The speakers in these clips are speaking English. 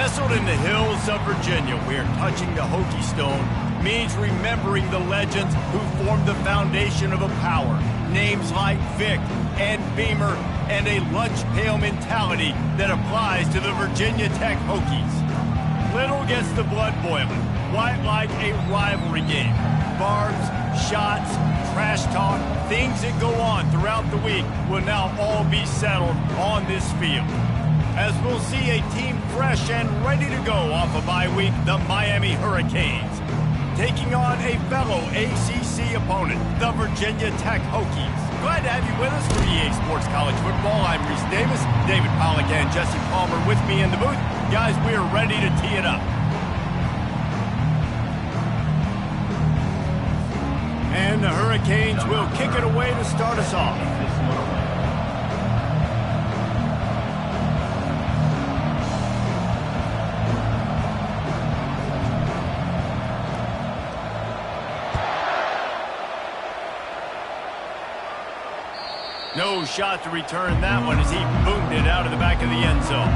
Nestled in the hills of Virginia, where touching the Hokie Stone means remembering the legends who formed the foundation of a power. Names like Vic and Beamer, and a lunch pail mentality that applies to the Virginia Tech Hokies. Little gets the blood boiling, quite like a rivalry game. Barbs, shots, trash talk, things that go on throughout the week will now all be settled on this field. As we'll see a team fresh and ready to go off a bye week, the Miami Hurricanes, taking on a fellow ACC opponent, the Virginia Tech Hokies. Glad to have you with us for EA Sports College Football. I'm Reese Davis, David Pollack and Jesse Palmer with me in the booth. Guys, we are ready to tee it up. And the Hurricanes will kick it away to start us off. No shot to return that one as he boomed it out of the back of the end zone.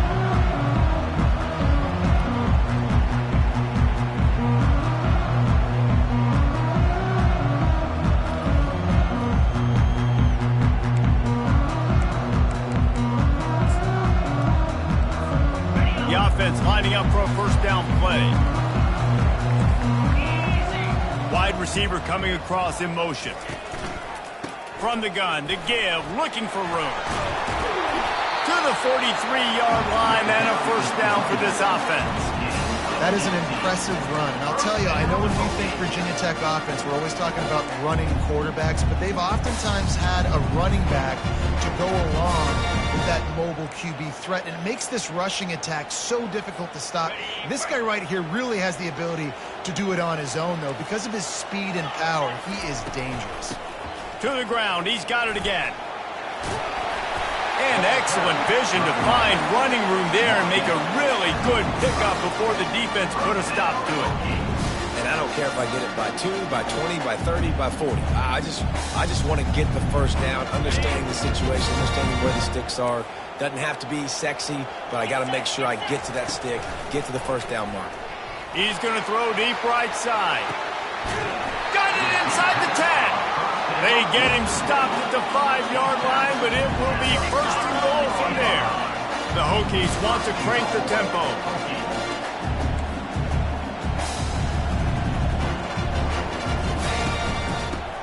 The offense lining up for a first down play. Wide receiver coming across in motion. From the gun, to give, looking for room. To the 43-yard line and a first down for this offense. That is an impressive run. And I'll tell you, I know when we think Virginia Tech offense, we're always talking about running quarterbacks, but they've oftentimes had a running back to go along with that mobile QB threat. And it makes this rushing attack so difficult to stop. This guy right here really has the ability to do it on his own, though. Because of his speed and power, he is dangerous. To the ground, he's got it again. And excellent vision to find running room there and make a really good pickup before the defense put a stop to it. And I don't care if I get it by 2, by 20, by 30, by 40. I just want to get the first down, understanding the situation, understanding where the sticks are. Doesn't have to be sexy, but I got to make sure I get to that stick, get to the first down mark. He's going to throw deep right side. Got it inside the 10. They get him stopped at the 5-yard line, but it will be first and goal from there. The Hokies want to crank the tempo.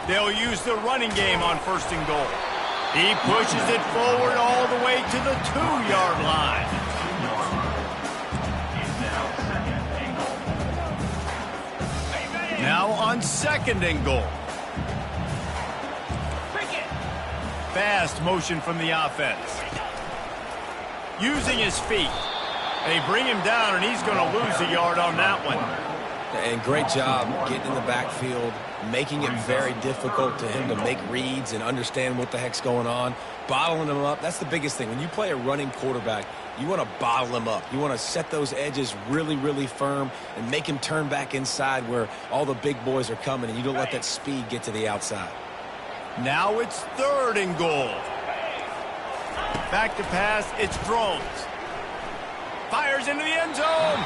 They'll use the running game on first and goal. He pushes it forward all the way to the 2-yard line. Now on second and goal. Fast motion from the offense. Using his feet. They bring him down, and he's going to lose a yard on that one. And great job getting in the backfield, making it very difficult to him to make reads and understand what the heck's going on. Bottling him up, that's the biggest thing. When you play a running quarterback, you want to bottle him up. You want to set those edges really, really firm and make him turn back inside where all the big boys are coming, and you don't let that speed get to the outside. Now it's third and goal. Back to pass, it's Drones. Fires into the end zone.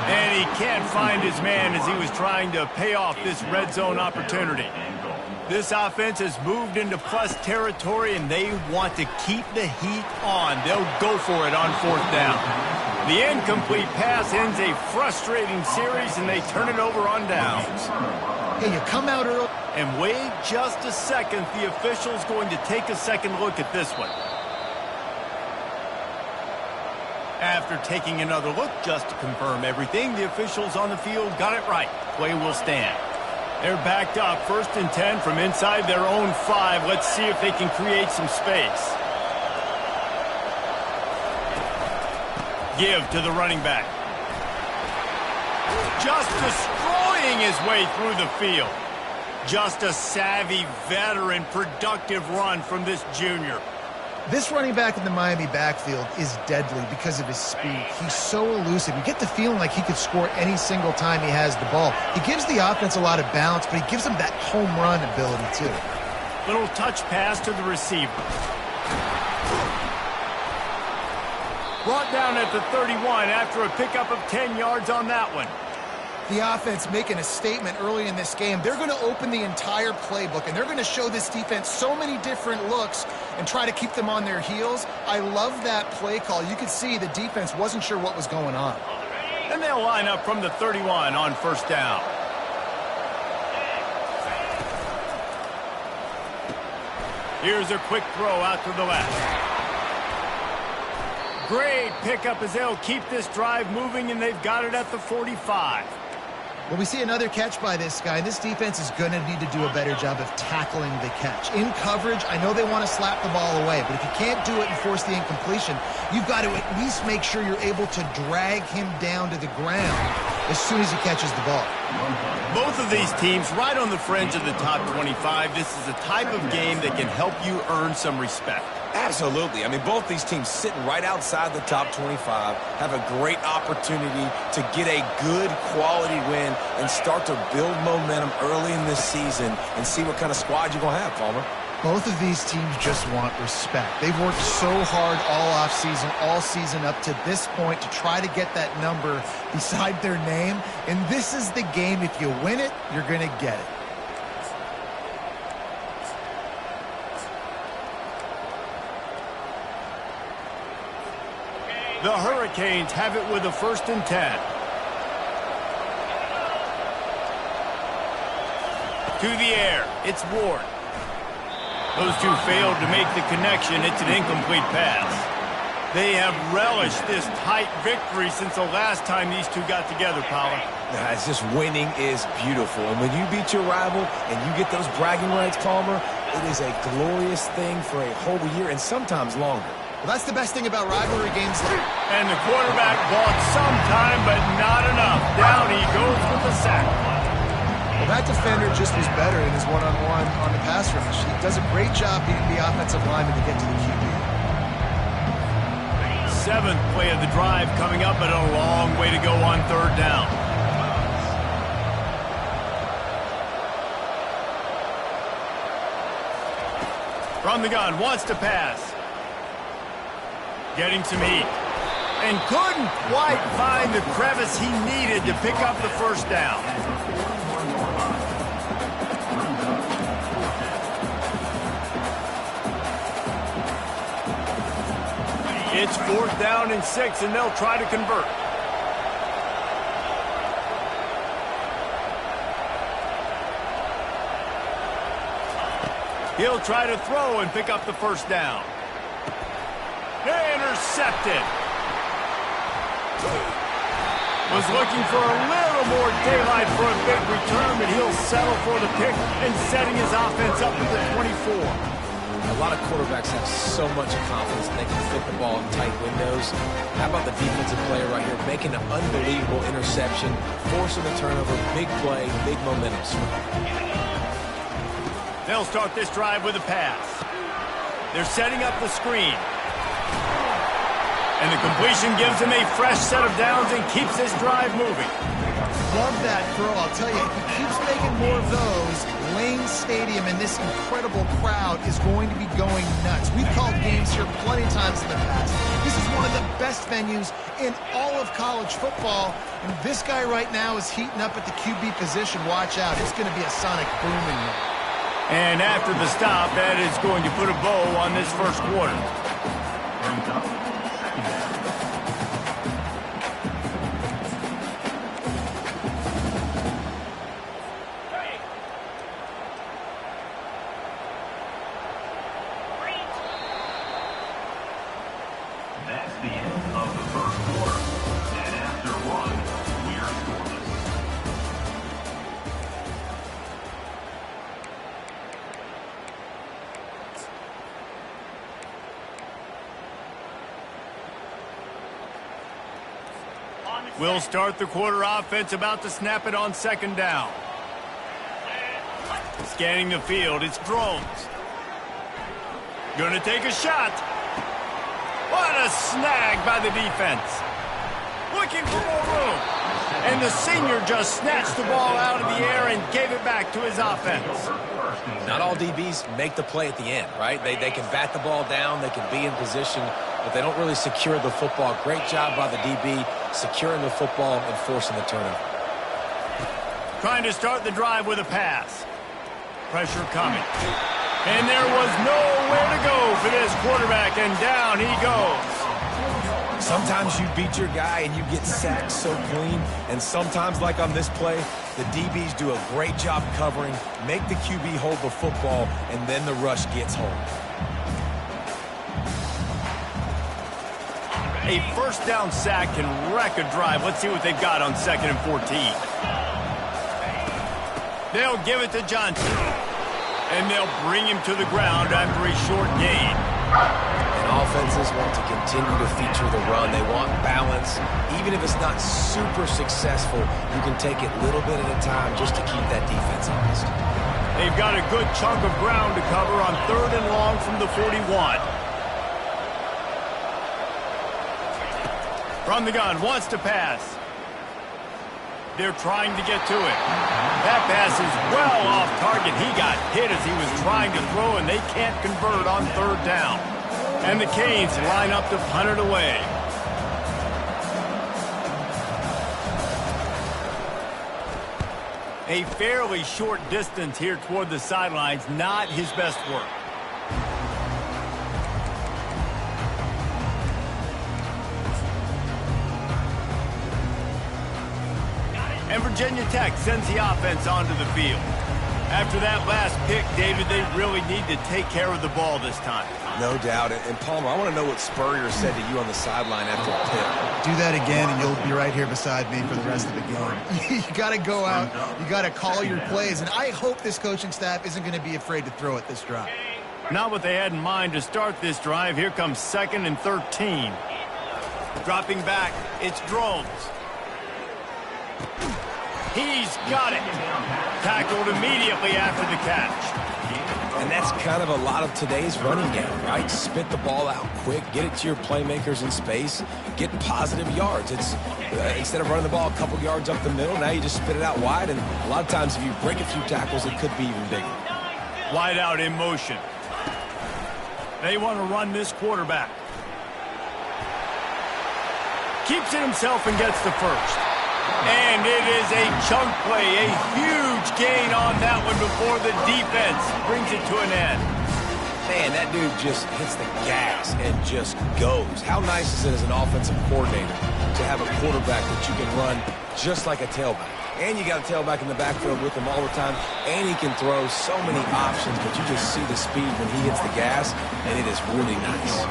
And he can't find his man as he was trying to pay off this red zone opportunity. This offense has moved into plus territory, and they want to keep the heat on. They'll go for it on fourth down. The incomplete pass ends a frustrating series, and they turn it over on downs. Hey, you come out early. And wait just a second. The official's going to take a second look at this one. After taking another look just to confirm everything, the officials on the field got it right. Play will stand. They're backed up, 1st and 10 from inside their own 5. Let's see if they can create some space. Give to the running back. Just destroying his way through the field. Just a savvy, veteran, productive run from this junior. This running back in the Miami backfield is deadly because of his speed. He's so elusive. You get the feeling like he could score any single time he has the ball. He gives the offense a lot of balance, but he gives them that home run ability too. Little touch pass to the receiver. Brought down at the 31 after a pickup of 10 yards on that one. The offense making a statement early in this game. They're going to open the entire playbook, and they're going to show this defense so many different looks and try to keep them on their heels. I love that play call. You could see the defense wasn't sure what was going on. And they'll line up from the 31 on first down. Here's a quick throw out to the left. Great pickup as they'll keep this drive moving, and they've got it at the 45. Well, we see another catch by this guy. This defense is going to need to do a better job of tackling the catch. In coverage, I know they want to slap the ball away, but if you can't do it and force the incompletion, you've got to at least make sure you're able to drag him down to the ground as soon as he catches the ball. Both of these teams right on the fringe of the top 25. This is the type of game that can help you earn some respect. Absolutely. I mean, both these teams sitting right outside the top 25 have a great opportunity to get a good quality win and start to build momentum early in this season and see what kind of squad you're going to have, Palmer. Both of these teams just want respect. They've worked so hard all offseason, all season up to this point to try to get that number beside their name. And this is the game. If you win it, you're going to get it. The Hurricanes have it with a 1st and 10. To the air, it's Ward. Those two failed to make the connection. It's an incomplete pass. They have relished this tight victory since the last time these two got together, Power. It's just winning is beautiful. And when you beat your rival and you get those bragging rights, Palmer, it is a glorious thing for a whole year and sometimes longer. Well, that's the best thing about rivalry games. And the quarterback bought some time, but not enough. Down he goes with the sack. Well, that defender just was better in his one-on-one on the pass rush. He does a great job beating the offensive lineman to get to the QB. 7th play of the drive coming up, but a long way to go on 3rd down. From the gun, wants to pass. Getting some heat. And couldn't quite find the crevice he needed to pick up the 1st down. It's 4th down and 6, and they'll try to convert. He'll try to throw and pick up the 1st down. Intercepted. Was looking for a little more daylight for a big return, but he'll settle for the pick and setting his offense up at the 24. A lot of quarterbacks have so much confidence they can fit the ball in tight windows. How about the defensive player right here making an unbelievable interception, forcing a turnover, big play, big momentum swing. They'll start this drive with a pass. They're setting up the screen. And the completion gives him a fresh set of downs and keeps this drive moving. Love that throw. I'll tell you, if he keeps making more of those, Lane Stadium and this incredible crowd is going to be going nuts. We've called games here plenty of times in the past. This is one of the best venues in all of college football. And this guy right now is heating up at the QB position. Watch out. It's going to be a sonic boom in here. And after the stop, that is going to put a bow on this 1st quarter. We'll start the quarter offense, about to snap it on 2nd down. Scanning the field, it's Drones. Gonna take a shot. What a snag by the defense. Looking for more room. And the senior just snatched the ball out of the air and gave it back to his offense. Not all DBs make the play at the end, right? They can bat the ball down, they can be in position, but they don't really secure the football. Great job by the DB securing the football and forcing the turnover. Trying to start the drive with a pass. Pressure coming. And there was nowhere to go for this quarterback, and down he goes. Sometimes you beat your guy and you get sacked so clean, and sometimes, like on this play, the DBs do a great job covering, make the QB hold the football, and then the rush gets home. A first down sack can wreck a drive. Let's see what they've got on 2nd and 14. They'll give it to Johnson. And they'll bring him to the ground after a short gain. And offenses want to continue to feature the run. They want balance. Even if it's not super successful, you can take it little bit at a time just to keep that defense honest. They've got a good chunk of ground to cover on 3rd and long from the 41. From the gun, wants to pass. They're trying to get to it. That pass is well off target. He got hit as he was trying to throw, and they can't convert on 3rd down. And the Canes line up to punt it away. A fairly short distance here toward the sidelines, not his best work. And Virginia Tech sends the offense onto the field. After that last pick, David, they really need to take care of the ball this time. No doubt. And Palmer, I want to know what Spurrier said to you on the sideline after the pick. Do that again, and you'll be right here beside me for the rest of the game. You got to go out. You got to call your plays. And I hope this coaching staff isn't going to be afraid to throw it this drive. Not what they had in mind to start this drive. Here comes 2nd and 13. Dropping back, it's Drones. He's got it. Tackled immediately after the catch. And that's kind of a lot of today's running game, right? Spit the ball out quick, get it to your playmakers in space, get positive yards. It's instead of running the ball a couple yards up the middle, now you just spit it out wide, and a lot of times if you break a few tackles, it could be even bigger. Wide out in motion. They want to run this quarterback. Keeps it himself and gets the first. And it is a chunk play, a huge gain on that one before the defense brings it to an end. Man, that dude just hits the gas and just goes. How nice is it as an offensive coordinator to have a quarterback that you can run just like a tailback? And you got a tailback in the backfield with him all the time, and he can throw so many options, but you just see the speed when he hits the gas, and it is really nice.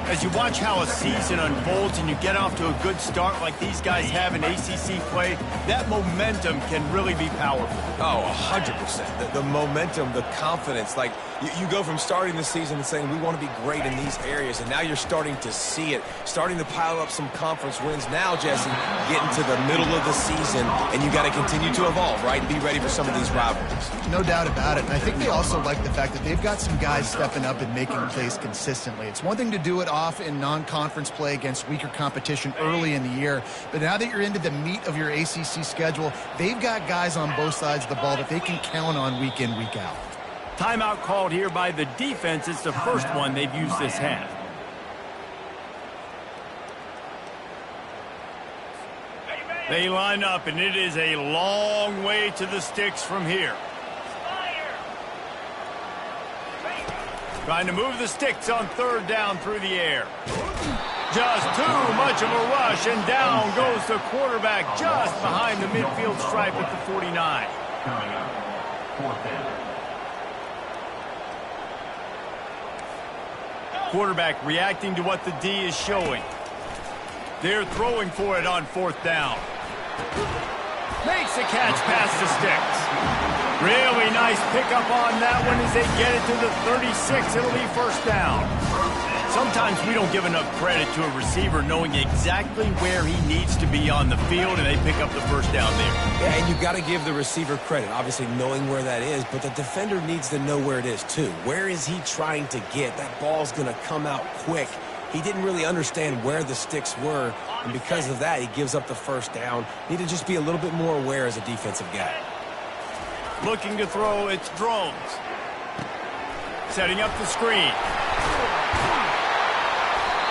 As you watch how a season unfolds and you get off to a good start like these guys have in ACC play, that momentum can really be powerful. Oh, 100%. The momentum, the confidence. Like, you go from starting the season and saying, we want to be great in these areas, and now you're starting to see it, starting to pile up some conference wins. Now, Jesse, getting to the middle of the season, and you got to continue to evolve, right, and be ready for some of these rivalries. No doubt about it. And I think they also like the fact that they've got some guys stepping up and making plays consistently. It's one thing to do it off in non-conference play against weaker competition early in the year, but now that you're into the meat of your ACC schedule, they've got guys on both sides of the ball that they can count on week in, week out. Timeout called here by the defense. It's the first one they've used this half. They line up, and it is a long way to the sticks from here. Trying to move the sticks on 3rd down through the air. Just too much of a rush, and down goes the quarterback just behind the midfield stripe at the 49. Quarterback reacting to what the D is showing. They're throwing for it on 4th down. Makes the catch past the sticks. Really nice pickup on that one as they get it to the 36. It'll be 1st down. Sometimes we don't give enough credit to a receiver knowing exactly where he needs to be on the field, and they pick up the 1st down there. Yeah, and you got to give the receiver credit, obviously knowing where that is, but the defender needs to know where it is too. Where is he trying to get? That ball's going to come out quick. He didn't really understand where the sticks were, and because of that, he gives up the 1st down. Need to just be a little bit more aware as a defensive guy. Looking to throw, it's Drones. Setting up the screen.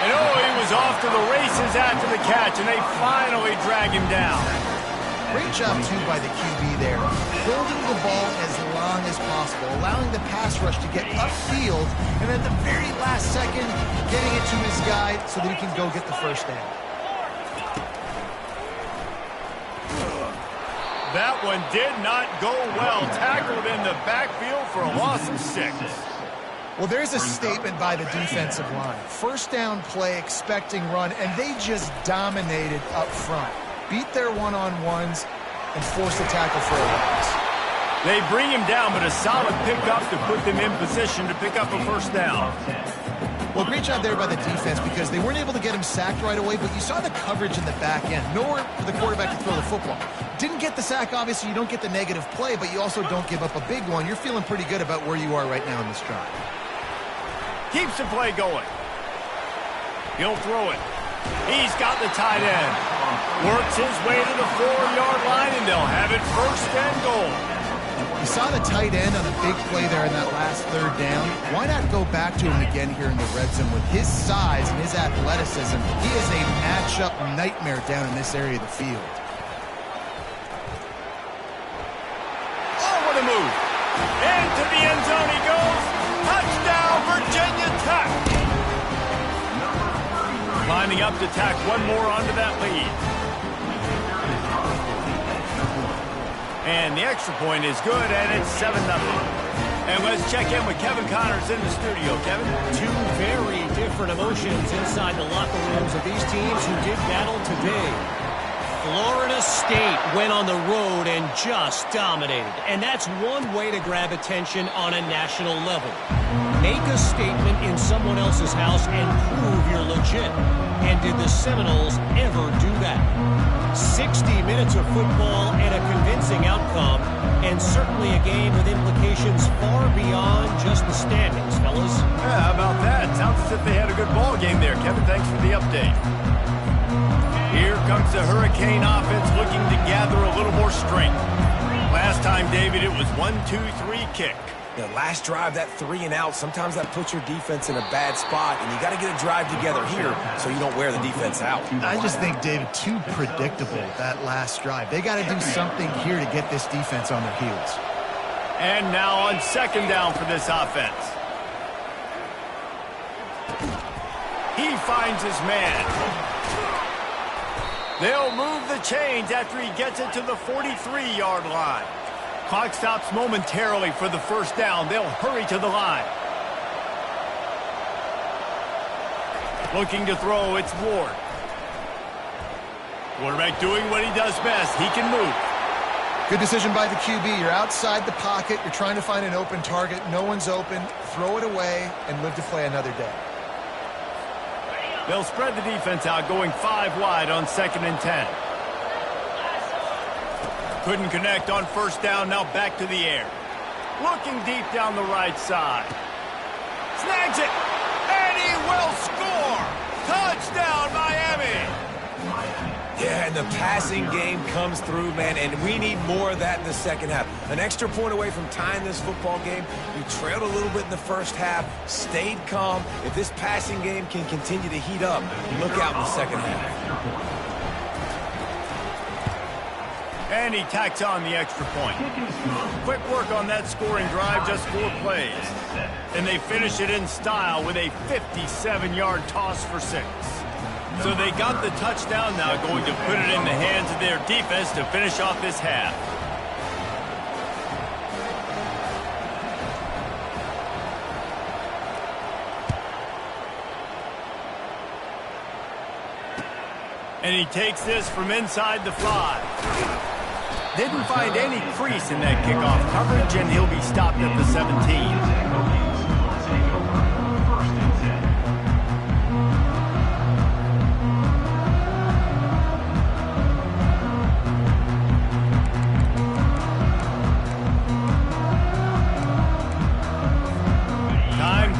And oh, he was off to the races after the catch, and they finally drag him down. Great job, too, by the QB there. Holding the ball as long as possible, allowing the pass rush to get upfield, and at the very last second, getting it to his guy so that he can go get the first down. That one did not go well. Tackled in the backfield for a loss of 6. Well, there's a statement by the defensive line. First down play, expecting run, and they just dominated up front. Beat their one-on-ones and force the tackle for a loss. They bring him down, but a solid pickup to put them in position to pick up a first down. Well, great job there by the defense because they weren't able to get him sacked right away, but you saw the coverage in the back end. Nowhere for the quarterback to throw the football. Didn't get the sack, obviously. You don't get the negative play, but you also don't give up a big one. You're feeling pretty good about where you are right now in this drive. Keeps the play going. He'll throw it. He's got the tight end. Works his way to the 4-yard line, and they'll have it first and goal. You saw the tight end on a big play there in that last third down. Why not go back to him again here in the red zone? With his size and his athleticism, he is a matchup nightmare down in this area of the field. Oh, what a move. Into the end zone he goes. Touchdown, Virginia Tech. Lining up to tack one more onto that lead. And the extra point is good, and it's 7-0. And let's check in with Kevin Connors in the studio. Kevin? Two very different emotions inside the locker rooms of these teams who did battle today. Florida State went on the road and just dominated. And that's one way to grab attention on a national level. Make a statement in someone else's house and prove you're legit. And did the Seminoles ever do that? 60 minutes of football and a convincing outcome, and certainly a game with implications far beyond just the standings, fellas. Yeah, how about that? Sounds as if they had a good ball game there. Kevin, thanks for the update. Here comes the Hurricane offense looking to gather a little more strength. Last time, David, it was 1-2-3 kick. The last drive, that 3-and-out, sometimes that puts your defense in a bad spot, and you got to get a drive together here so you don't wear the defense out. I just think, David, too predictable, that last drive. They got to do something here to get this defense on their heels. And now on second down for this offense. He finds his man. They'll move the chains after he gets it to the 43-yard line. Clock stops momentarily for the first down. They'll hurry to the line. Looking to throw, it's Ward. Quarterback doing what he does best. He can move. Good decision by the QB. You're outside the pocket. You're trying to find an open target. No one's open. Throw it away and live to play another day. They'll spread the defense out, going 5 wide on 2nd and 10. Couldn't connect on first down, now back to the air. Looking deep down the right side. Snags it, and he will score! Touchdown, Miami! Yeah, and the passing game comes through, man, and we need more of that in the second half. An extra point away from tying this football game. You trailed a little bit in the first half, stayed calm. If this passing game can continue to heat up, look out in the second half. And he tacks on the extra point. Quick work on that scoring drive, just 4 plays. And they finish it in style with a 57-yard toss for 6. So they got the touchdown, now going to put it in the hands of their defense to finish off this half. And he takes this from inside the 5. Didn't find any crease in that kickoff coverage, and he'll be stopped at the 17.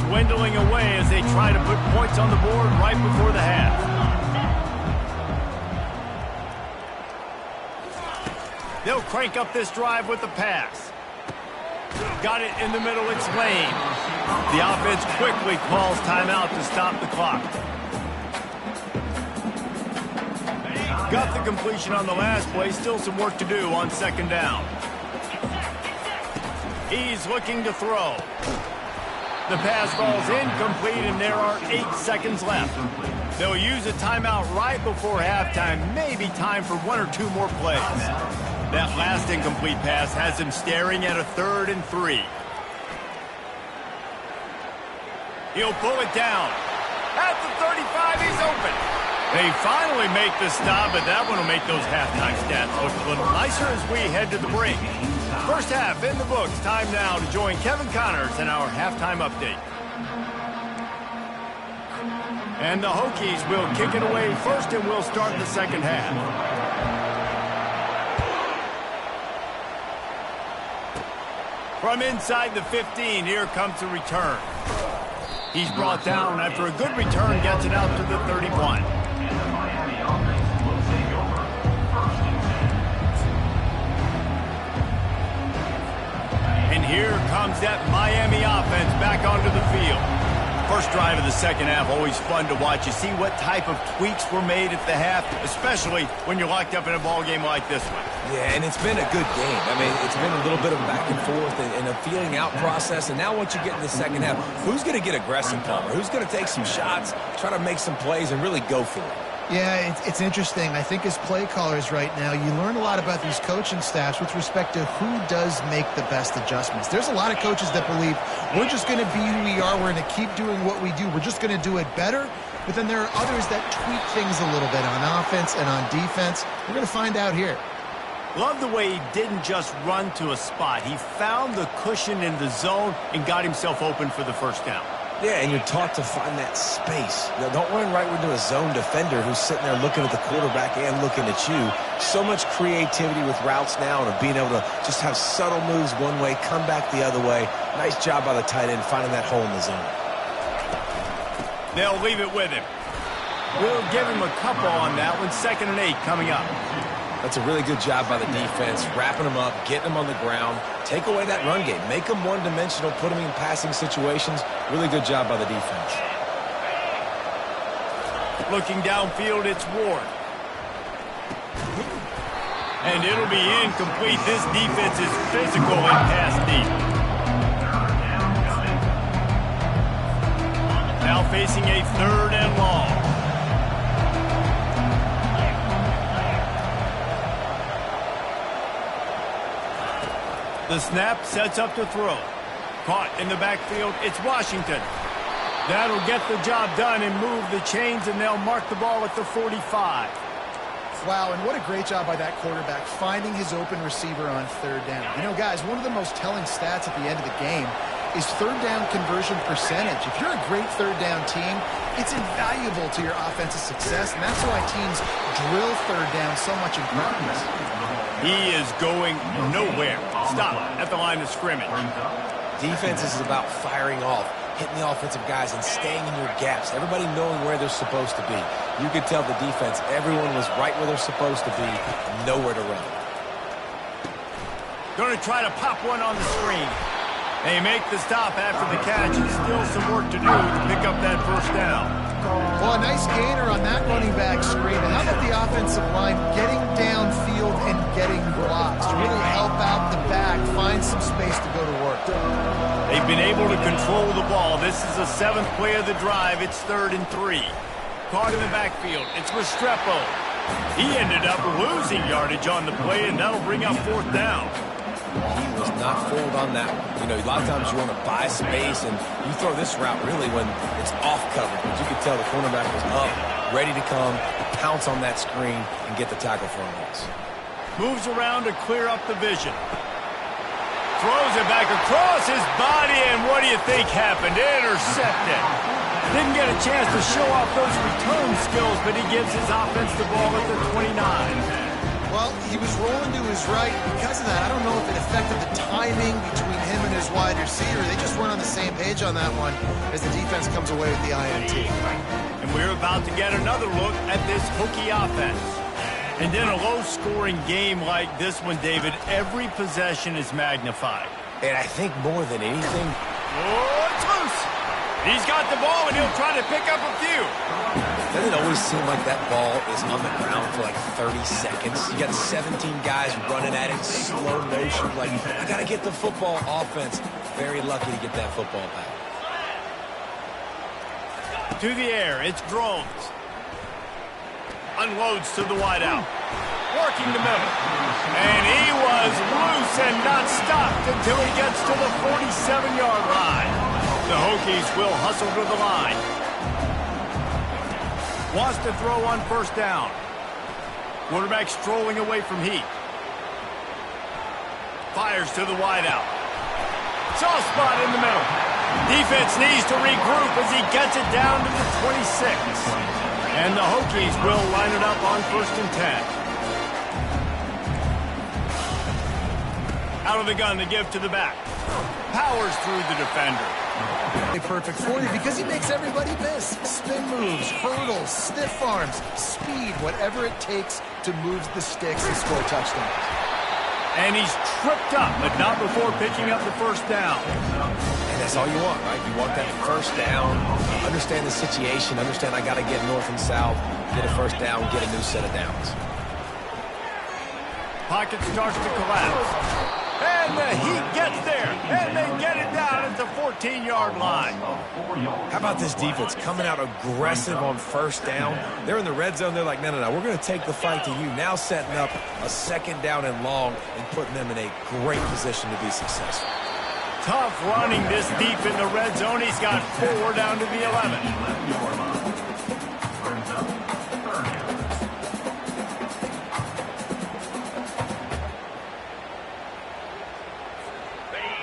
Dwindling away as they try to put points on the board right before the half. They'll crank up this drive with the pass. Got it in the middle, it's Lane. The offense quickly calls timeout to stop the clock. Got the completion on the last play. Still some work to do on second down. He's looking to throw. The pass falls incomplete, and there are 8 seconds left. They'll use a timeout right before halftime. Maybe time for 1 or 2 more plays. That last incomplete pass has him staring at a 3rd and 3. He'll pull it down. At the 35, he's open. They finally make the stop, but that one will make those halftime stats look a little nicer as we head to the break. First half in the books. Time now to join Kevin Connors in our halftime update. And the Hokies will kick it away first, and we'll start the second half. From inside the 15, here comes the return. He's brought down after a good return, gets it out to the 31. And here comes that Miami offense back onto the field. First drive of the second half, always fun to watch. You see what type of tweaks were made at the half, especially when you're locked up in a ball game like this one. Yeah, and it's been a good game. I mean, it's been a little bit of back and forth and a feeling out process. And now once you get in the second half, who's going to get aggressive, Palmer? Who's going to take some shots, try to make some plays, and really go for it? Yeah, it's interesting. I think as play callers right now, you learn a lot about these coaching staffs with respect to who does make the best adjustments. There's a lot of coaches that believe we're just going to be who we are. We're going to keep doing what we do. We're just going to do it better. But then there are others that tweak things a little bit on offense and on defense. We're going to find out here. Love the way he didn't just run to a spot. He found the cushion in the zone and got himself open for the first down. Yeah, and you're taught to find that space. Now, don't run right into a zone defender who's sitting there looking at the quarterback and looking at you. So much creativity with routes now and being able to just have subtle moves one way, come back the other way. Nice job by the tight end finding that hole in the zone. They'll leave it with him. We'll give him a couple on that one. 2nd and 8 coming up. That's a really good job by the defense, wrapping them up, getting them on the ground. Take away that run game. Make them one-dimensional, put them in passing situations. Really good job by the defense. Looking downfield, it's Ward. And it'll be incomplete. This defense is physical and pass deep. Now facing a 3rd and long. The snap sets up to throw. Caught in the backfield, it's Washington. That'll get the job done and move the chains, and they'll mark the ball at the 45. Wow, and what a great job by that quarterback finding his open receiver on 3rd down. You know, guys, one of the most telling stats at the end of the game is 3rd down conversion percentage. If you're a great 3rd down team, it's invaluable to your offensive success, and that's why teams drill 3rd down so much in practice. He is going nowhere. Stop at the line of scrimmage. Defense is about firing off, hitting the offensive guys, and staying in your gaps. Everybody knowing where they're supposed to be. You could tell the defense, everyone was right where they're supposed to be, nowhere to run. Going to try to pop one on the screen. They make the stop after the catch, and still some work to do to pick up that first down. Well, a nice gainer on that running back screen. And how about the offensive line getting downfield and getting blocks to really help out the back, find some space to go to work. They've been able to control the ball. This is the 7th play of the drive. It's 3rd and 3. Caught in the backfield. It's Restrepo. He ended up losing yardage on the play, and that'll bring up 4th down. He was not fooled on that one. You know, a lot of times you want to buy space, and you throw this route really when it's off coverage. But you could tell the cornerback was up, ready to come, pounce on that screen, and get the tackle for a loss. Moves around to clear up the vision. Throws it back across his body, and what do you think happened? Intercepted. Didn't get a chance to show off those return skills, but he gives his offense the ball at the 29. Well, he was rolling to his right. Because of that, I don't know if it affected the timing between him and his wide receiver. They just weren't on the same page on that one as the defense comes away with the INT. And we're about to get another look at this Hokie offense. And in a low-scoring game like this one, David, every possession is magnified. And I think more than anything... Oh, it's loose! He's got the ball, and he'll try to pick up a few. Doesn't it always seem like that ball is on the ground for like 30 seconds? You got 17 guys running at it, slow motion. Like, I got to get the football. Offense, very lucky to get that football back. To the air, it's Drones. Unloads to the wideout. Working the middle. And he was loose and not stopped until he gets to the 47-yard line. The Hokies will hustle to the line. Wants to throw on first down. Quarterback strolling away from heat. Fires to the wideout. Soft spot in the middle. Defense needs to regroup as he gets it down to the 26. And the Hokies will line it up on 1st and 10. Out of the gun to give to the back. Powers through the defender. Perfect for you because he makes everybody miss. Spin moves, hurdles, stiff arms, speed, whatever it takes to move the sticks and score touchdowns. And he's tripped up, but not before picking up the first down. And that's all you want, right? You want that first down, understand the situation, understand I got to get north and south, get a first down, get a new set of downs. Pocket starts to collapse. And the Heat gets there, and they get it down at the 14-yard line. How about this defense coming out aggressive on first down? They're in the red zone. They're like, no, we're going to take the fight to you. Now setting up a 2nd down and long and putting them in a great position to be successful. Tough running this deep in the red zone. He's got 4 down to the 11.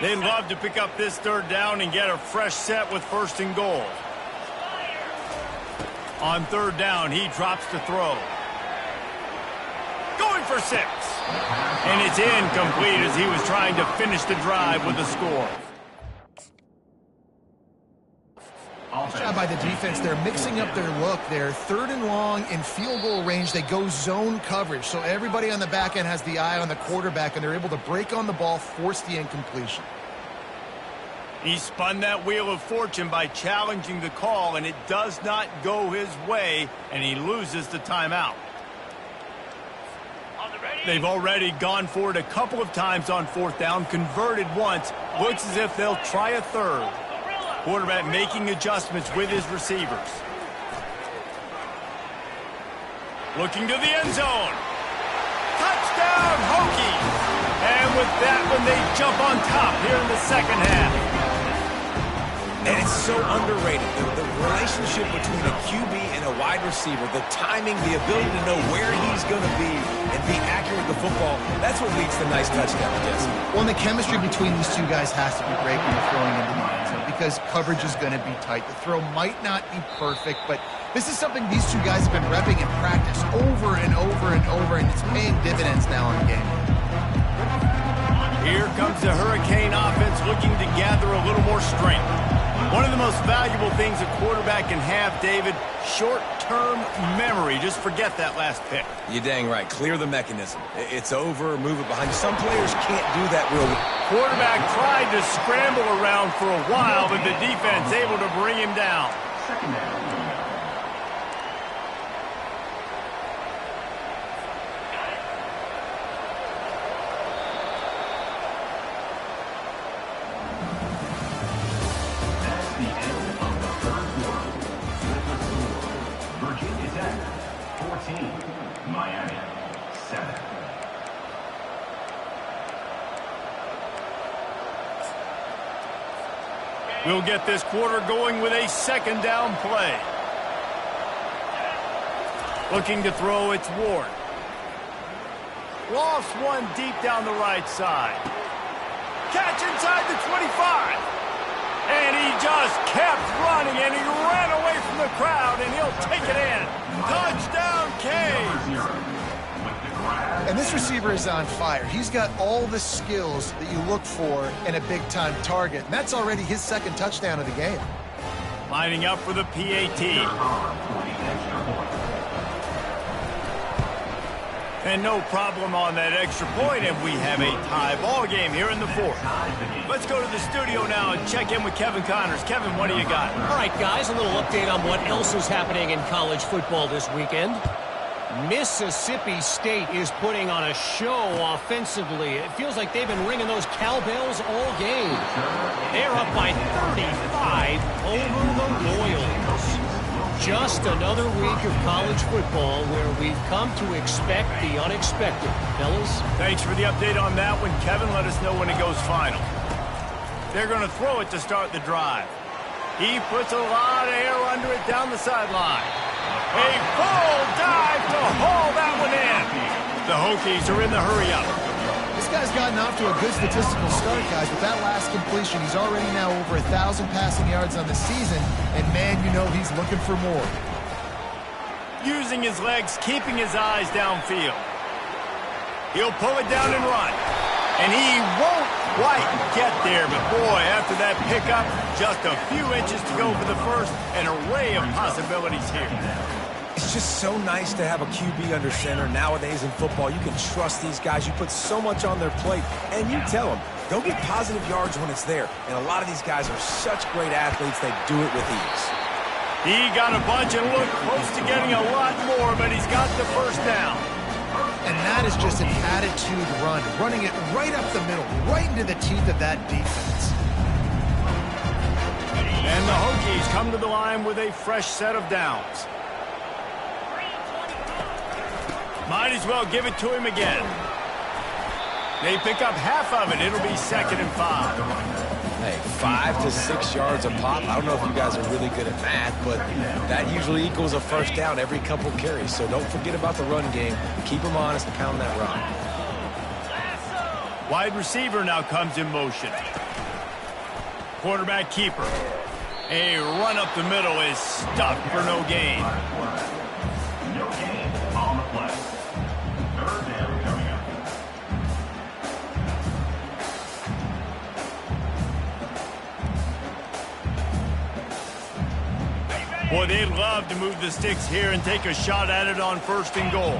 They'd love to pick up this 3rd down and get a fresh set with 1st and goal. On 3rd down, he drops to throw. Going for 6. And it's incomplete as he was trying to finish the drive with a score. Nice job by the defense. They're mixing up their look. They're 3rd and long in field goal range. They go zone coverage. So everybody on the back end has the eye on the quarterback, and they're able to break on the ball, force the incompletion. He spun that wheel of fortune by challenging the call, and it does not go his way, and he loses the timeout. They've already gone for it a couple of times on 4th down, converted once. Looks as if they'll try a 3rd. Quarterback making adjustments with his receivers. Looking to the end zone. Touchdown, Hokies! And with that one, they jump on top here in the 2nd half. And it's so underrated. The relationship between a QB and a wide receiver, the timing, the ability to know where he's going to be and be accurate with the football, that's what leads to nice touchdowns, Jesse. Well, and the chemistry between these two guys has to be great when you're throwing into the end zone because coverage is going to be tight. The throw might not be perfect, but this is something these two guys have been repping in practice over and over and over, and it's paying dividends now in the game. Here comes the Hurricane offense looking to gather a little more strength. One of the most valuable things a quarterback can have, David, short-term memory. Just forget that last pick. You're dang right. Clear the mechanism. It's over, move it behind you. Some players can't do that real well. Quarterback tried to scramble around for a while, but the defense able to bring him down. 2nd down. Miami, 7. We'll get this quarter going with a 2nd down play. Looking to throw, it's Ward. Lost one deep down the right side. Catch inside the 25. And he just kept running, and he ran away from the crowd, and he'll take it in. Touchdown, Cage! And this receiver is on fire. He's got all the skills that you look for in a big-time target, and that's already his 2nd touchdown of the game. Lining up for the PAT. And no problem on that extra point, and we have a tie ball game here in the fourth. Let's go to the studio now and check in with Kevin Connors. Kevin, what do you got? All right, guys, a little update on what else is happening in college football this weekend. Mississippi State is putting on a show offensively. It feels like they've been ringing those cowbells all game. They're up by 35 over the Royals. Just another week of college football where we've come to expect the unexpected. Fellas? Thanks for the update on that one, Kevin. Let us know when it goes final. They're going to throw it to start the drive. He puts a lot of air under it down the sideline. A full dive to haul that one in. The Hokies are in the hurry-up. This guy's gotten off to a good statistical start, guys. With that last completion, he's already now over 1,000 passing yards on the season, and man, you know he's looking for more. Using his legs, keeping his eyes downfield. He'll pull it down and run. And he won't quite get there, but boy, after that pickup, just a few inches to go for the first, an array of possibilities here. It's just so nice to have a QB under center. Nowadays in football, you can trust these guys. You put so much on their plate, and you tell them, they'll get positive yards when it's there. And a lot of these guys are such great athletes, they do it with ease. He got a bunch and looked close to getting a lot more, but he's got the first down. And that is just an attitude run, running it right up the middle, right into the teeth of that defense. And the Hokies come to the line with a fresh set of downs. Might as well give it to him again. They pick up half of it. It'll be 2nd and 5. Hey, 5 to 6 yards a pop. I don't know if you guys are really good at math, but that usually equals a first down every couple carries. So don't forget about the run game. Keep them honest and pound that rock. Wide receiver now comes in motion. Quarterback keeper. A run up the middle is stuck for no gain. No gain on the play. Third down coming up. Boy, they'd love to move the sticks here and take a shot at it on 1st and goal.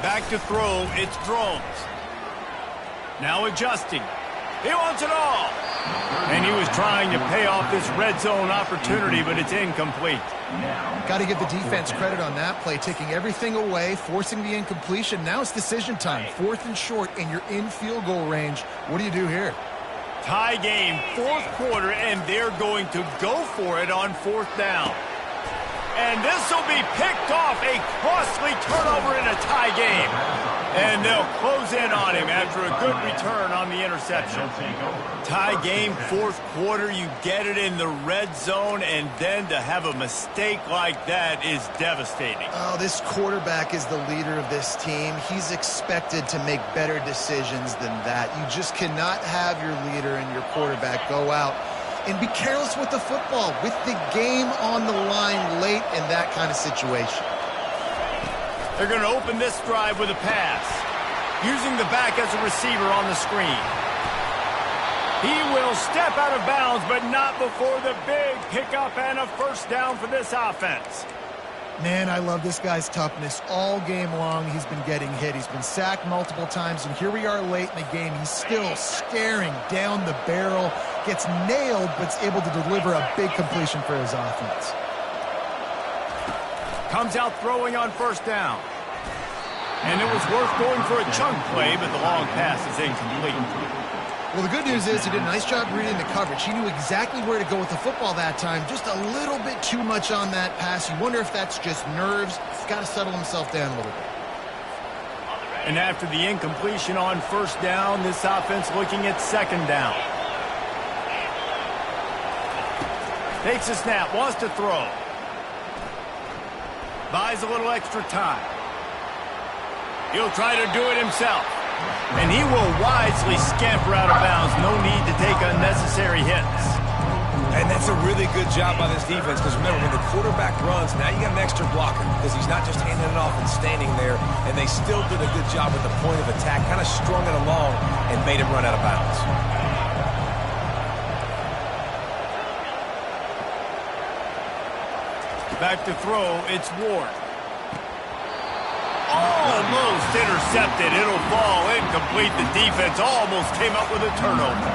Back to throw, it's Drones. Now adjusting. He wants it all. And he was trying to pay off this red zone opportunity, but it's incomplete. Got to give the defense credit on that play, taking everything away, forcing the incompletion. Now it's decision time. 4th and short, and you're in field goal range. What do you do here? Tie game, 4th quarter, and they're going to go for it on 4th down. And this will be picked off, a costly turnover in a tie game. And they'll close in on him after a good return on the interception. Tie game, 4th quarter, you get it in the red zone, and then to have a mistake like that is devastating. Oh, this quarterback is the leader of this team. He's expected to make better decisions than that. You just cannot have your leader and your quarterback go out and be careless with the football, with the game on the line late in that kind of situation. They're going to open this drive with a pass, using the back as a receiver on the screen. He will step out of bounds, but not before the big pickup and a first down for this offense. Man, I love this guy's toughness. All game long, he's been getting hit. He's been sacked multiple times, and here we are late in the game. He's still staring down the barrel, gets nailed, but is able to deliver a big completion for his offense. Comes out throwing on 1st down. And it was worth going for a chunk play, but the long pass is incomplete. Well, the good news is he did a nice job reading the coverage. He knew exactly where to go with the football that time. Just a little bit too much on that pass. You wonder if that's just nerves. He's got to settle himself down a little bit. And after the incompletion on 1st down, this offense looking at 2nd down. Takes a snap, wants to throw. Buys a little extra time. He'll try to do it himself. And he will wisely scamper out of bounds. No need to take unnecessary hits. And that's a really good job by this defense, because remember, when the quarterback runs, now you got an extra blocker, because he's not just handing it off and standing there, and they still did a good job at the point of attack, kind of strung it along and made him run out of bounds. Back to throw, it's Ward. Almost intercepted. It'll fall incomplete. The defense almost came up with a turnover.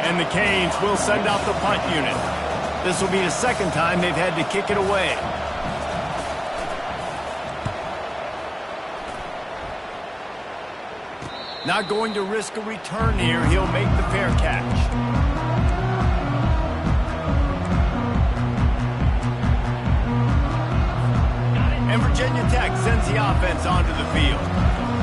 And the Canes will send out the punt unit. This will be the second time they've had to kick it away. Not going to risk a return here. He'll make the fair catch. And Virginia Tech sends the offense onto the field.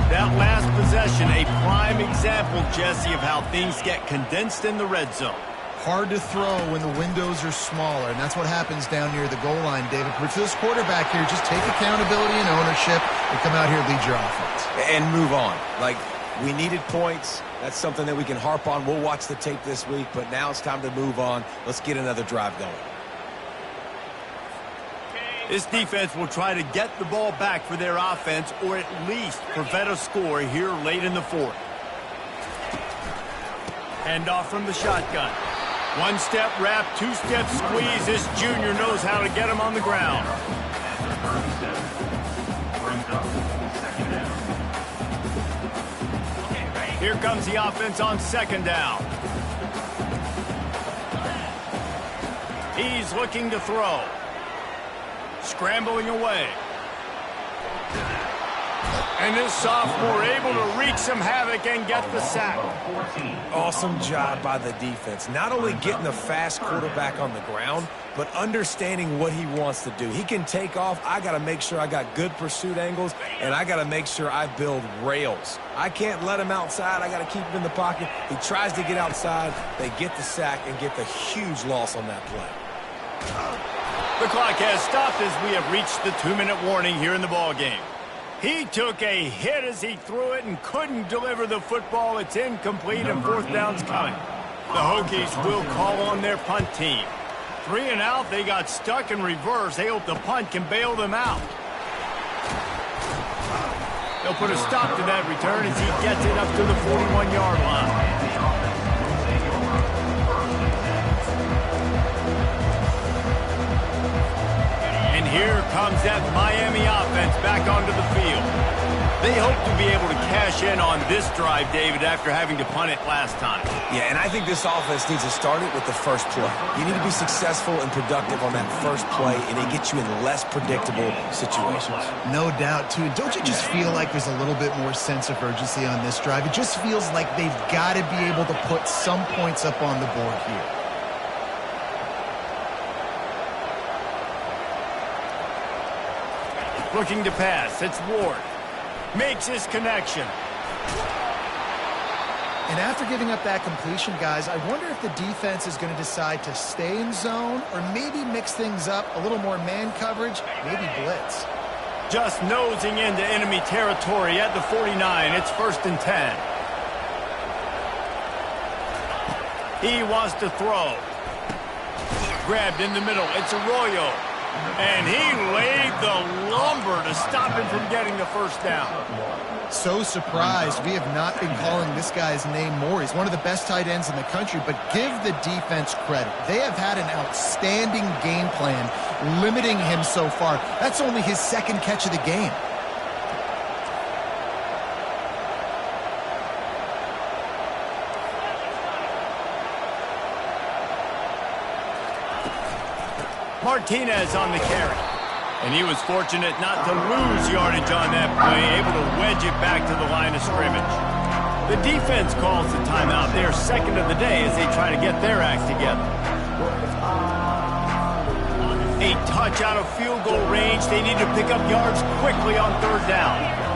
That last possession, a prime example, Jesse, of how things get condensed in the red zone. Hard to throw when the windows are smaller, and that's what happens down near the goal line, David. But for this quarterback here, just take accountability and ownership and come out here and lead your offense. And move on. Like, we needed points. That's something that we can harp on. We'll watch the tape this week, but now it's time to move on. Let's get another drive going. This defense will try to get the ball back for their offense or at least prevent a score here late in the fourth. Hand off from the shotgun. One-step wrap, two-step squeeze. This junior knows how to get him on the ground. Here comes the offense on second down. He's looking to throw. Scrambling away. And this sophomore able to wreak some havoc and get the sack. Awesome job by the defense. Not only getting the fast quarterback on the ground, but understanding what he wants to do. He can take off. I got to make sure I got good pursuit angles, and I got to make sure I build rails. I can't let him outside. I got to keep him in the pocket. He tries to get outside. They get the sack and get the huge loss on that play. The clock has stopped as we have reached the 2-minute warning here in the ballgame. He took a hit as he threw it and couldn't deliver the football. It's incomplete and fourth down's coming. The Hokies will call on their punt team. 3 and out, they got stuck in reverse. They hope the punt can bail them out. They'll put a stop to that return as he gets it up to the 41-yard line. Here comes that Miami offense back onto the field. They hope to be able to cash in on this drive, David, after having to punt it last time. Yeah, and I think this offense needs to start it with the first play. You need to be successful and productive on that first play, and it gets you in less predictable situations. No doubt, too. Don't you just feel like there's a little bit more sense of urgency on this drive? It just feels like they've got to be able to put some points up on the board here. Looking to pass, it's Ward. Makes his connection. And after giving up that completion, guys, I wonder if the defense is going to decide to stay in zone or maybe mix things up, a little more man coverage, maybe blitz. Just nosing into enemy territory at the 49. It's 1st and 10. He wants to throw. Grabbed in the middle. It's Arroyo. And he laid the lumber to stop him from getting the first down. So surprised. We have not been calling this guy's name more. He's one of the best tight ends in the country, but give the defense credit. They have had an outstanding game plan limiting him so far. That's only his second catch of the game. Martinez on the carry. And he was fortunate not to lose yardage on that play, able to wedge it back to the line of scrimmage. The defense calls the timeout. They're second of the day as they try to get their act together. A touch out of field goal range. They need to pick up yards quickly on 3rd down.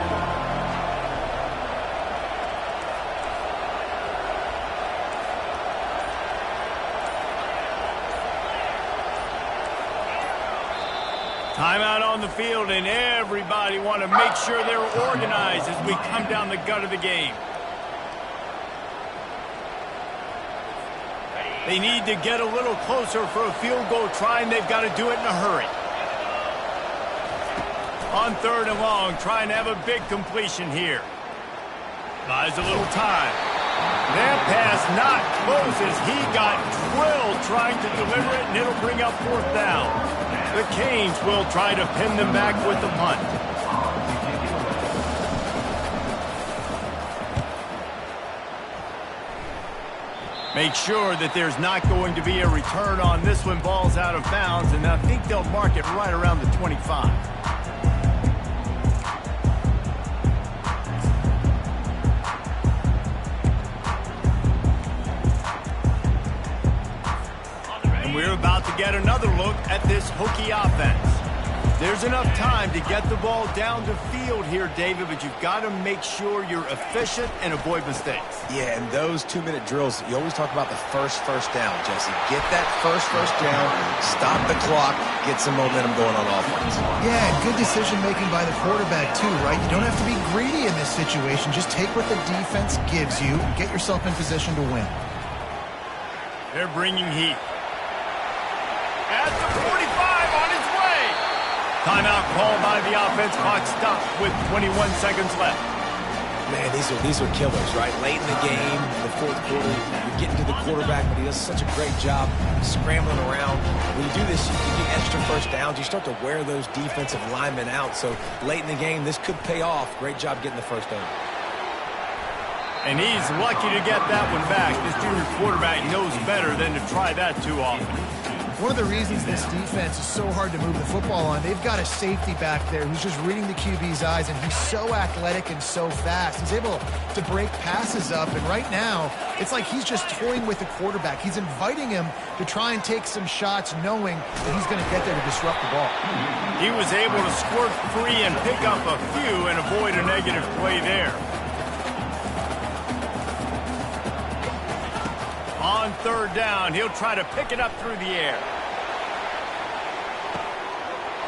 Timeout on the field, and everybody want to make sure they're organized as we come down the gut of the game. They need to get a little closer for a field goal try, and they've got to do it in a hurry. On 3rd and long, trying to have a big completion here. Buys a little time. That pass not close as he got drilled trying to deliver it, and it'll bring up 4th down. The Canes will try to pin them back with the punt. Make sure that there's not going to be a return on this when ball's out of bounds, and I think they'll mark it right around the 25. And we're about to get another look at this Hokie offense. There's enough time to get the ball down the field here, David, but you've got to make sure you're efficient and avoid mistakes. Yeah, and those 2-minute drills, you always talk about the first down, Jesse. Get that first down, stop the clock, get some momentum going on offense. Yeah, good decision-making by the quarterback, too, right? You don't have to be greedy in this situation. Just take what the defense gives you and get yourself in position to win. They're bringing heat. At the 45, on its way. Timeout called by the offense. Clock stopped with 21 seconds left. Man, these are killers, right? Late in the game, the fourth quarter, you're getting to the quarterback, but he does such a great job scrambling around. When you do this, you get extra first downs. You start to wear those defensive linemen out. So late in the game, this could pay off. Great job getting the first down. And he's lucky to get that one back. This junior quarterback knows better than to try that too often. One of the reasons this defense is so hard to move the football on, they've got a safety back there who's just reading the QB's eyes, and he's so athletic and so fast. He's able to break passes up, and right now, it's like he's just toying with the quarterback. He's inviting him to try and take some shots, knowing that he's going to get there to disrupt the ball. He was able to squirt free and pick up a few and avoid a negative play there. On third down, he'll try to pick it up through the air.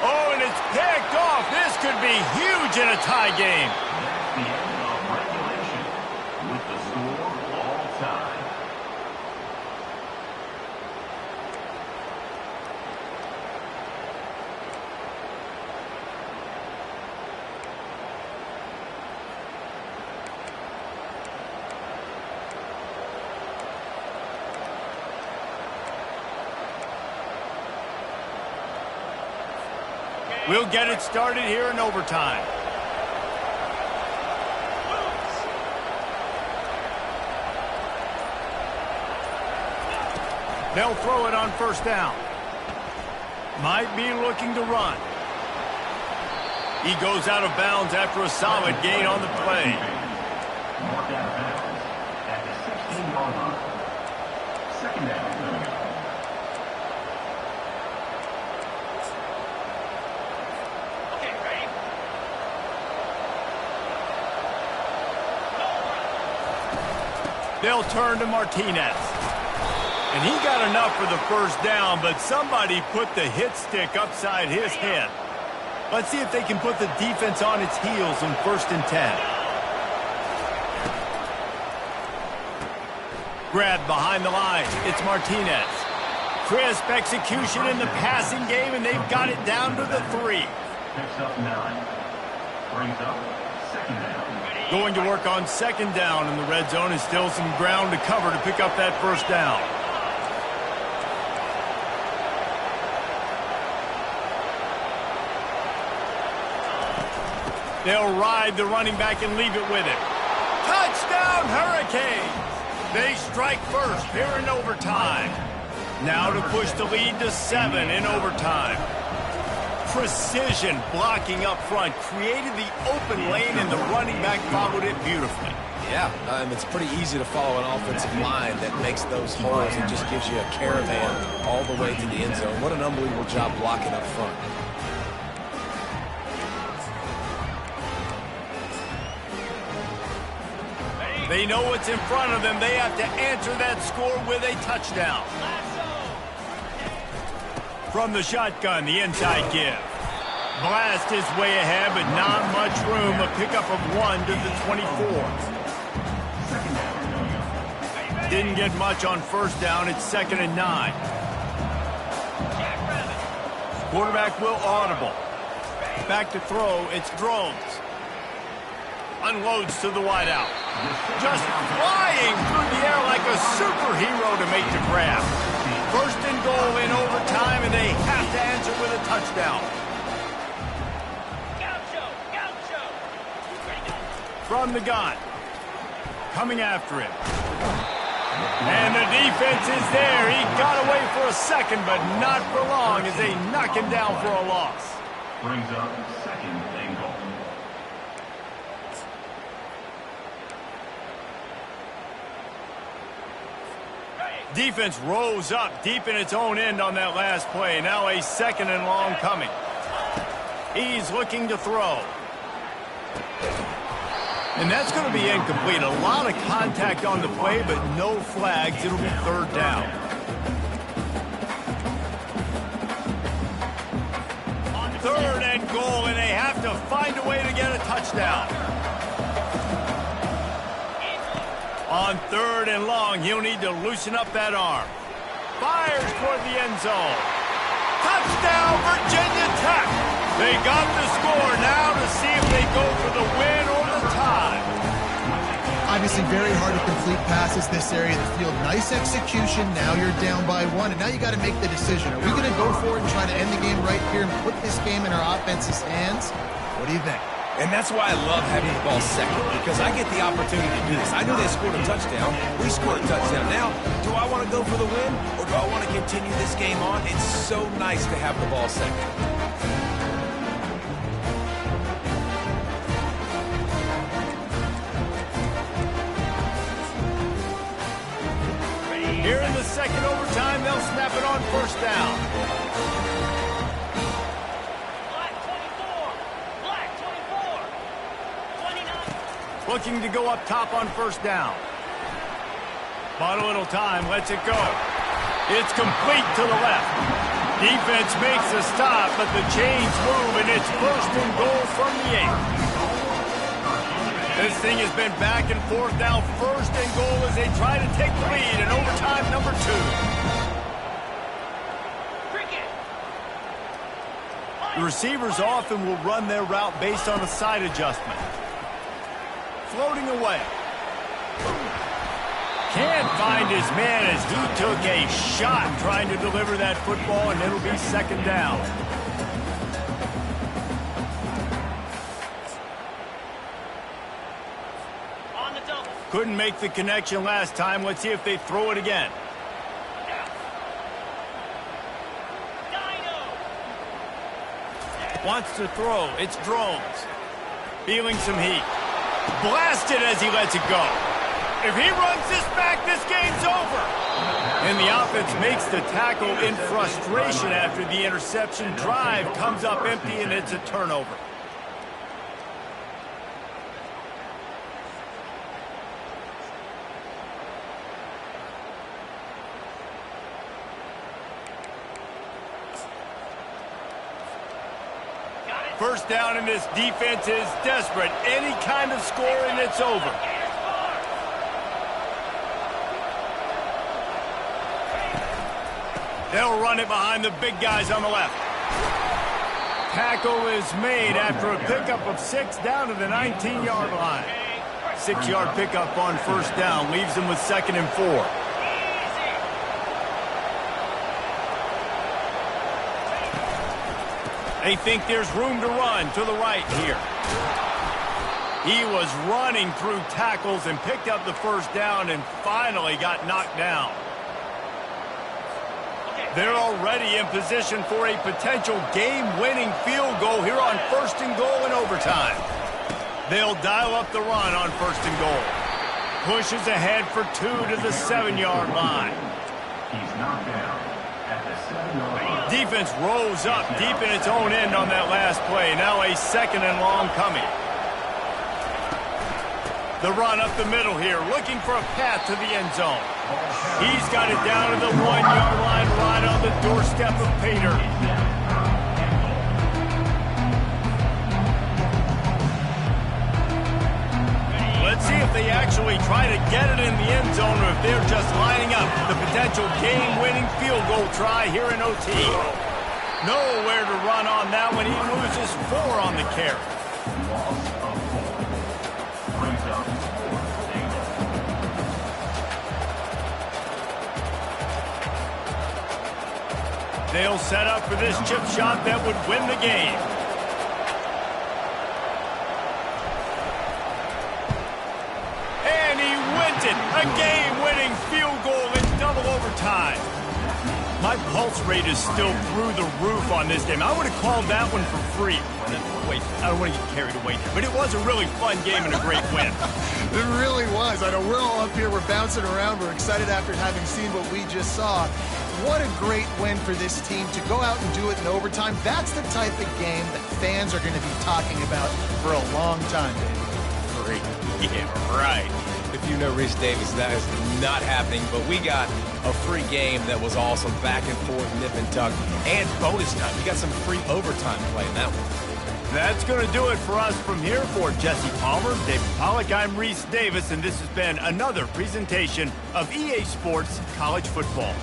Oh, and it's picked off. This could be huge in a tie game. That's the end of regulation with the score all time. We'll get it started here in overtime. They'll throw it on first down. Might be looking to run. He goes out of bounds after a solid gain on the play. Marked out of bounds at the 16-yard line. Second down coming up. They'll turn to Martinez. And he got enough for the first down, but somebody put the hit stick upside his head. Let's see if they can put the defense on its heels in 1st and 10. Grabbed behind the line. It's Martinez. Crisp execution in the passing game, and they've got it down to the 3. Picks up 9. Brings up second down. Going to work on second down in the red zone. Is still some ground to cover to pick up that first down. They'll ride the running back and leave it with it. Touchdown, Hurricanes! They strike first here in overtime. Now to push the lead to 7 in overtime. Precision blocking up front created the open lane, and the running back followed it beautifully. Yeah, it's pretty easy to follow an offensive line that makes those holes and just gives you a caravan all the way to the end zone. What an unbelievable job blocking up front. They know what's in front of them. They have to answer that score with a touchdown. From the shotgun, the inside give. Blast his way ahead, but not much room. A pickup of 1 to the 24. Didn't get much on first down. It's 2nd and 9. Quarterback will audible. Back to throw. It's Drones. Unloads to the wideout. Just flying through the air like a superhero to make the grab. First and goal in overtime, and they have to answer with a touchdown. From the gun. Coming after him. And the defense is there. He got away for a second, but not for long as they knock him down for a loss. Brings up second and goal. Defense rose up deep in its own end on that last play. Now a second and long coming. He's looking to throw. And that's going to be incomplete. A lot of contact on the play, but no flags. It'll be third down. Third and goal, and they have to find a way to get a touchdown. On third and long, he'll need to loosen up that arm. Fires toward the end zone. Touchdown, Virginia Tech! They got the score now to see if they go for the win or the tie. Obviously very hard to complete passes this area of the field. Nice execution. Now you're down by one, and now you got to make the decision. Are we going to go for it and try to end the game right here and put this game in our offense's hands? What do you think? And that's why I love having the ball second, because I get the opportunity to do this. I knew they scored a touchdown. We scored a touchdown. Now, do I want to go for the win, or do I want to continue this game on? It's so nice to have the ball second. Here in the second overtime, they'll snap it on first down. Looking to go up top on first down. Bought a little time, lets it go. It's complete to the left. Defense makes a stop, but the chains move, and it's first and goal from the 8. This thing has been back and forth now. First and goal as they try to take the lead in overtime number 2. The receivers often will run their route based on a side adjustment. Floating away. Can't find his man as he took a shot trying to deliver that football, and it'll be second down. On the double. Couldn't make the connection last time. Let's see if they throw it again. Wants to throw. It's Drones. Feeling some heat. Blasted as he lets it go. If he runs this back, this game's over. And the offense makes the tackle in frustration after the interception. Drive comes up empty, and it's a turnover. First down, and this defense is desperate. Any kind of score, and it's over. They'll run it behind the big guys on the left. Tackle is made after a pickup of 6 down to the 19-yard line. 6-yard pickup on first down leaves them with 2nd and 4. They think there's room to run to the right here. He was running through tackles and picked up the first down and finally got knocked down. They're already in position for a potential game-winning field goal here on first and goal in overtime. They'll dial up the run on first and goal. Pushes ahead for 2 to the 7-yard line. He's knocked down at the 7-yard line. Defense rose up deep in its own end on that last play. Now a second and long coming. The run up the middle here, looking for a path to the end zone. He's got it down to the 1-yard line, right on the doorstep of Pater. Let's see if they actually try to get it in the end zone or if they're just lining up the potential game-winning field goal try here in OT. Nowhere to run on that one. He loses 4 on the carry. He'll set up for this chip shot that would win the game. And he wins it. A game-winning field goal in double overtime. My pulse rate is still through the roof on this game. I would have called that one for free. Wait, I don't want to get carried away. But it was a really fun game and a great win. It really was. I know we're all up here. We're bouncing around. We're excited after having seen what we just saw. What a great win for this team to go out and do it in overtime. That's the type of game that fans are going to be talking about for a long time, baby. Great. Yeah, right. If you know Reese Davis, that is not happening, but we got a free game that was awesome, back and forth, nip and tuck, and bonus time. You got some free overtime play in that one. That's going to do it for us from here. For Jesse Palmer, David Pollack, I'm Reese Davis, and this has been another presentation of EA Sports College Football.